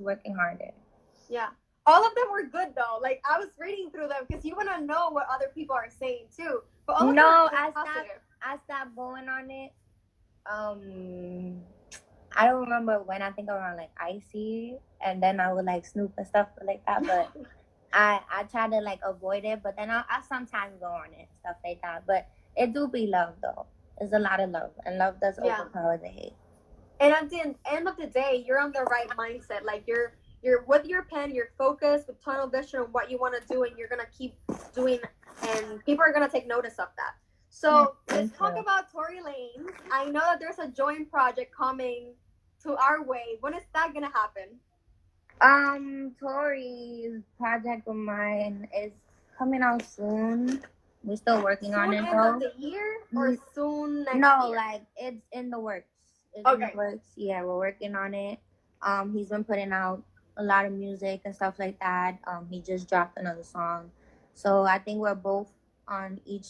working harder. Yeah. All of them were good though. Like I was reading through them because you want to know what other people are saying too. But all of them No, are positive. I stopped going on it. I don't remember when. I think around like Icy, and then I would like Snoop and stuff like that. But I try to like avoid it. But then I sometimes go on it, stuff like that. But it do be love though. It's a lot of love, and love does Yeah. overpower the hate. And at the end of the day, you're on the right mindset. Like you're with your pen, you're focused with tunnel vision on what you want to do, and you're gonna keep doing, and people are gonna take notice of that. So let's talk about Tory Lanez. I know that there's a joint project coming to our way. When is that gonna happen? Tori's project of mine is coming out soon. We're still working on Soon it end of though. the year or soon next No, year? like it's in the works. It's in the Okay. works. Yeah, we're working on it. He's been putting out a lot of music and stuff like that. He just dropped another song. So I think we're both on each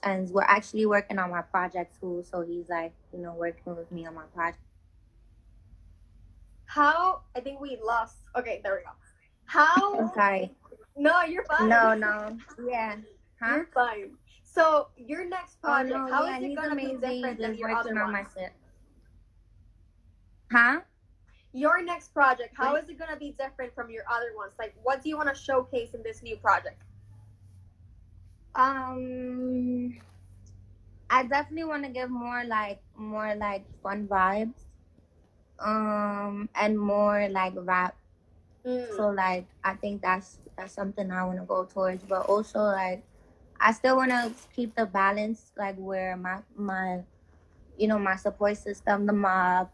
ends. We're actually working on my project too. So he's like, working with me on my project. How I think we lost. Okay, there we go. How? I'm sorry. No, you're fine. No, no. Yeah. Huh? You're fine. So your next Oh project, no, how yeah, is it he's gonna be amazing. He's different than just your working other on my ones? set. Huh? Your next project, how is it gonna be different from your other ones? Like, what do you want to showcase in this new project? Um, I definitely want to give more like fun vibes. And more like rap. Mm, So like I think that's something I want to go towards, but also like I still want to keep the balance, like where my support system, the mob,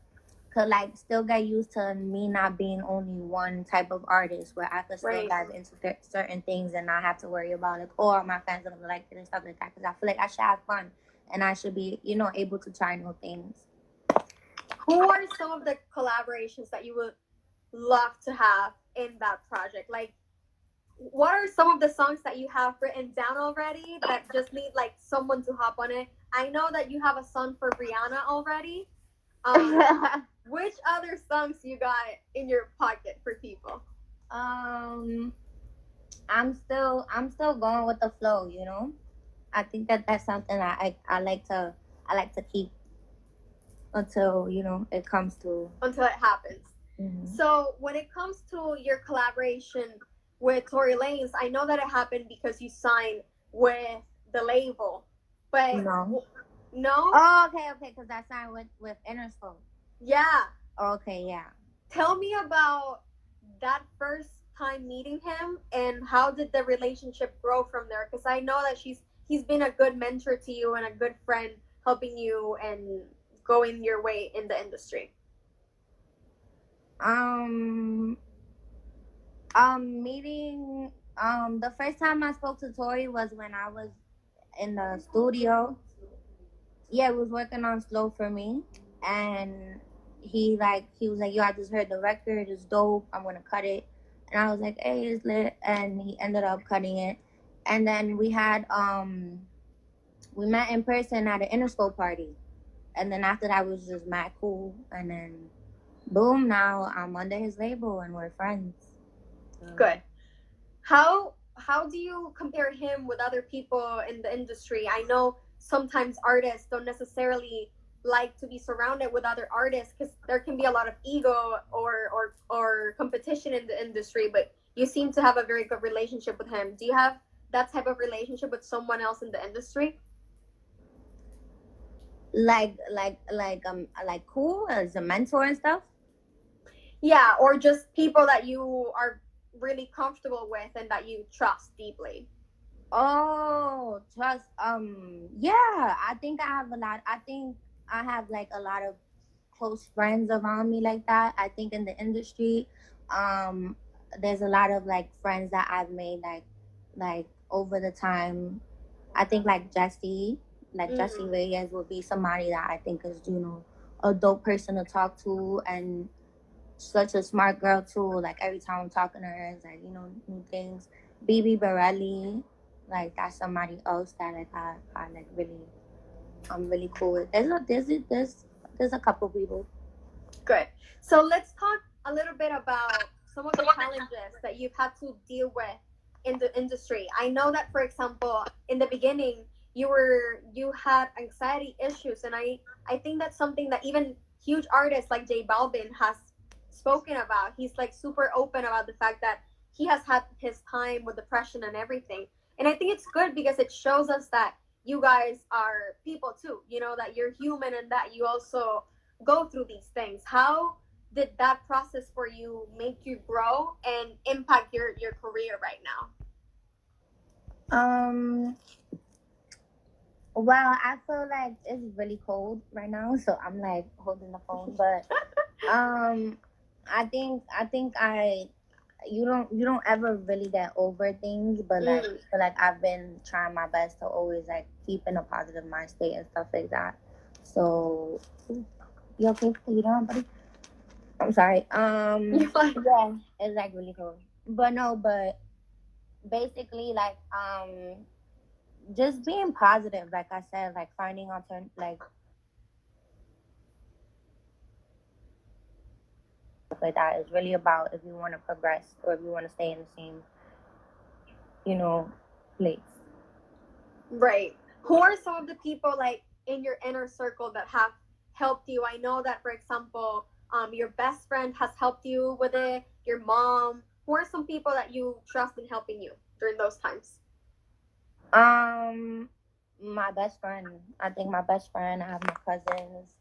could like still get used to me not being only one type of artist, where I could still right. dive into certain things and not have to worry about like, oh, my fans are gonna like it and stuff like that. Because I feel like I should have fun and I should be able to try new things. Who are some of the collaborations that you would love to have in that project? Like, what are some of the songs that you have written down already that just need like someone to hop on it? I know that you have a song for Rihanna already. Which other songs you got in your pocket for people? um, I'm still going with the flow. I think that's something I like to keep until it comes to. Until it happens. Hmm. So when it comes to your collaboration with Tory Lanez, I know that it happened because you signed with the label, but No. no, Oh, okay, because I signed with Interscope. yeah. Okay, yeah. Tell me about that first time meeting him and how did the relationship grow from there? Because I know that he's been a good mentor to you and a good friend helping you and going your way in the industry. Um, meeting. The first time I spoke to Tori was when I was in the studio. Yeah, we was working on Slow for Me, and he was like, "Yo, I just heard the record. It's dope. I'm gonna cut it." And I was like, "Hey, it's lit." And he ended up cutting it, and then we met in person at an Interscope party, and then after that, we was just mad cool, and then boom, now I'm under his label, and we're friends. Good. How do you compare him with other people in the industry? I know sometimes artists don't necessarily like to be surrounded with other artists because there can be a lot of ego or competition in the industry, but you seem to have a very good relationship with him. Do you have that type of relationship with someone else in the industry? Like cool as a mentor and stuff. Yeah, or just people that you are really comfortable with and that you trust deeply. Oh, trust. Yeah, I think I have a lot. I think I have like a lot of close friends around me like that. I think in the industry, um, there's a lot of like friends that I've made like over the time. I think like Jesse Mm-hmm. Reyes would be somebody that I think is a dope person to talk to, and such a smart girl too. Like every time I'm talking to her, it's like new things. BB Borelli, like that's somebody else that like I like really I'm really cool with. There's a couple people. Good. So let's talk a little bit about some of the challenges that you've had to deal with in the industry. I know that, for example, in the beginning, you had anxiety issues, and I think that's something that even huge artists like J Balvin has spoken about. He's like super open about the fact that he has had his time with depression and everything. And I think it's good because it shows us that you guys are people too, you know, that you're human and that you also go through these things. How did that process for you make you grow and impact your career right now? Um, well, I feel like it's really cold right now, so I'm like holding the phone. But um, I think you don't ever really get over things, but like Mm. I feel like I've been trying my best to always like keep in a positive mind state and stuff like that. So you okay? You down, buddy? I'm sorry. You like Yeah, it's like really cold. But no, but basically just being positive, like I said, like finding like stuff like that is really about if you want to progress or if you want to stay in the same, you know, place. right. Who are some of the people like in your inner circle that have helped you? I know that, for example, your best friend has helped you with it. Your mom. Who are some people that you trust in helping you during those times? Um, my best friend. I think my best friend. I have my cousins.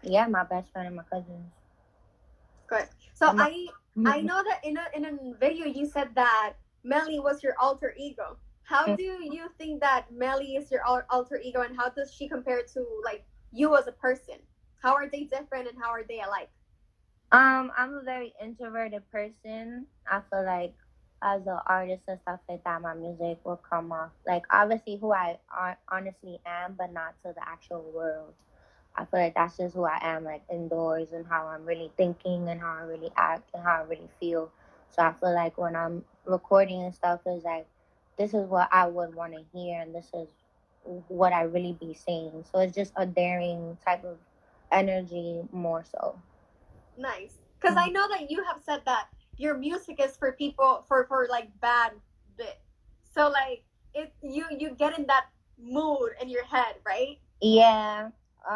Yeah, my best friend and my cousins. Good. So And my I know that in a video you said that Melli was your alter ego. How do you think that Melli is your alter ego, and how does she compare to like you as a person? How are they different, and how are they alike? I'm a very introverted person. I feel like as an artist and stuff like that, my music will come off like obviously who I honestly am, but not to the actual world. I feel like that's just who I am, like indoors and how I'm really thinking and how I really act and how I really feel. So I feel like when I'm recording and stuff, is like this is what I would want to hear, and this is what I really be saying. So it's just a daring type of energy more so. Nice. Because I know that you have said that your music is for people for like bad bit. So like it you get in that mood in your head, right? Yeah,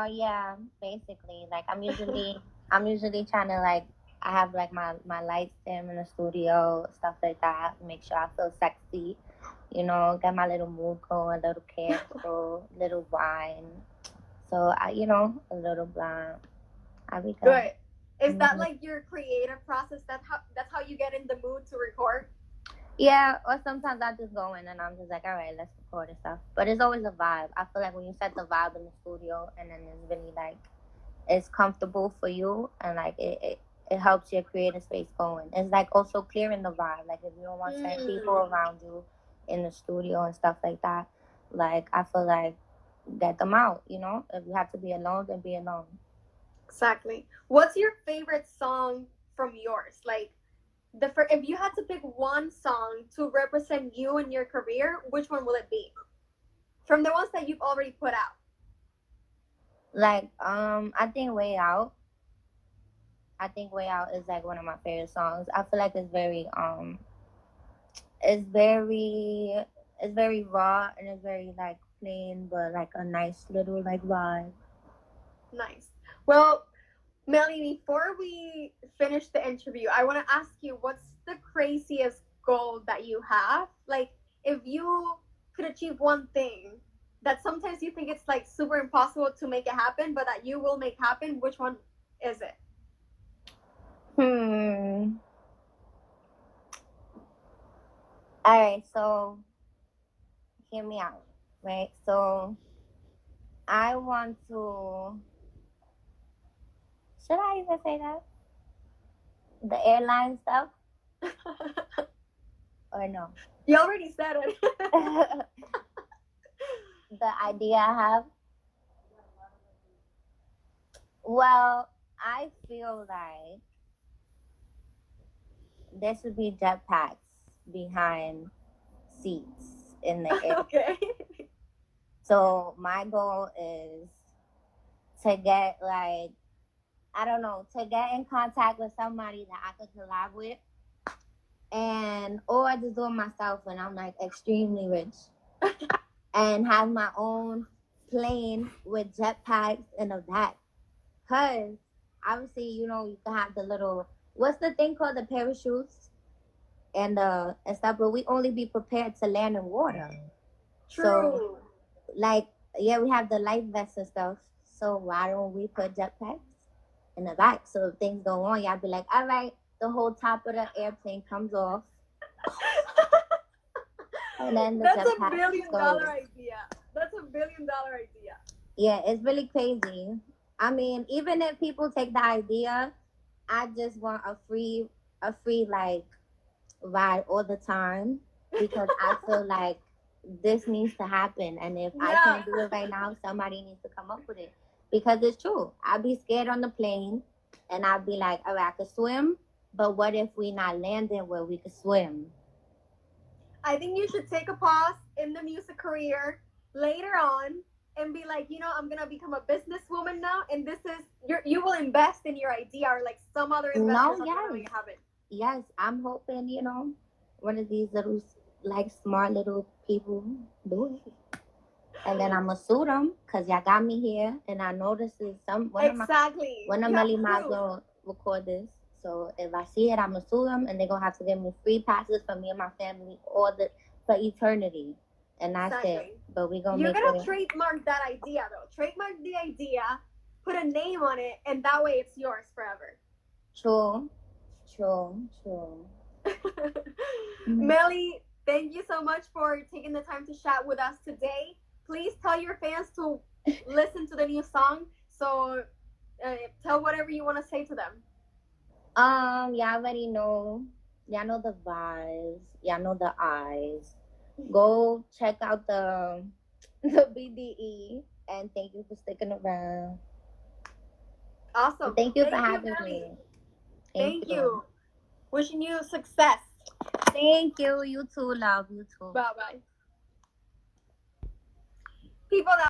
yeah, basically. Like I'm usually trying to like I have like my lights dim in the studio, stuff like that. Make sure I feel sexy, get my little mood going, a little candle, little wine. So a little blunt. I'll be good. Good. Is that Mhm. like your creative process? That's how you get in the mood to record? Yeah, or sometimes I just go in and I'm just like, all right, let's record and stuff. But it's always a vibe. I feel like when you set the vibe in the studio and then it's really like it's comfortable for you and like it helps your creative space going. It's like also clearing the vibe. Like if you don't want certain people Mm, around you in the studio and stuff like that, like I feel like get them out. If you have to be alone, then be alone. exactly. What's your favorite song from yours? Like if you had to pick one song to represent you in your career, which one will it be? From the ones that you've already put out. Like I think Way Out. I think Way Out is like one of my favorite songs. I feel like it's very it's very raw and it's very like plain but like a nice little like vibe. Nice. Well, Melly, before we finish the interview, I want to ask you what's the craziest goal that you have? Like, if you could achieve one thing that sometimes you think it's like super impossible to make it happen, but that you will make happen, which one is it? Hmm. All right, so hear me out, right? So I want to. Should I even say that? The airline stuff or no? You already said it. The idea I have. Well, I feel like there should be jetpacks behind seats in the air. Okay. So my goal is to get like I don't know, to get in contact with somebody that I could collab with, and or I just do it myself when I'm like extremely rich, and have my own plane with jetpacks in the back. Cause obviously, you know, you can have the little, what's the thing called, the parachutes and stuff, but we only be prepared to land in water. So True. like, yeah, we have the life vests and stuff. So why don't we put jetpacks in the back? So if things go on, y'all be like, all right, the whole top of the airplane comes off, and then the That's a jetpack billion goes. dollar idea. That's a $1 billion idea. Yeah, it's really crazy. I mean, even if people take the idea, I just want a free like ride all the time, because I feel like this needs to happen, and if I Yeah. can't do it right now, somebody needs to come up with it, because it's true. I'd be scared on the plane, and I'd be like, all right, I could swim, but what if we not landing where we could swim? I think you should take a pause in the music career later on and be like, I'm gonna become a businesswoman now, and this is you will invest in your idea, or like some other investors No, are gonna yes, make it happen. yes. I'm hoping, one of these little like smart little people do it. And then I'ma sue them because y'all got me here, and I know this is Exactly. one of You have Melly Miles proof. gonna record this. So if I see it, I'ma sue them, and they're gonna have to give me free passes for me and my family, for eternity, and that's it. Exactly. But we gonna You're make gonna it trademark that idea though. Trademark the idea, put a name on it, and that way it's yours forever. true, true, true. Melly, thank you so much for taking the time to chat with us today. Please tell your fans to listen to the new song. So tell whatever you want to say to them. Y'all already know. Y'all know the vibes. Y'all know the eyes. Go check out the the BDE, and thank you for sticking around. Awesome. Thank you for Thank you, having Melly. me. Thank Thank you. you. Wishing you success. Thank you. You too, love. You too. Bye bye. People, that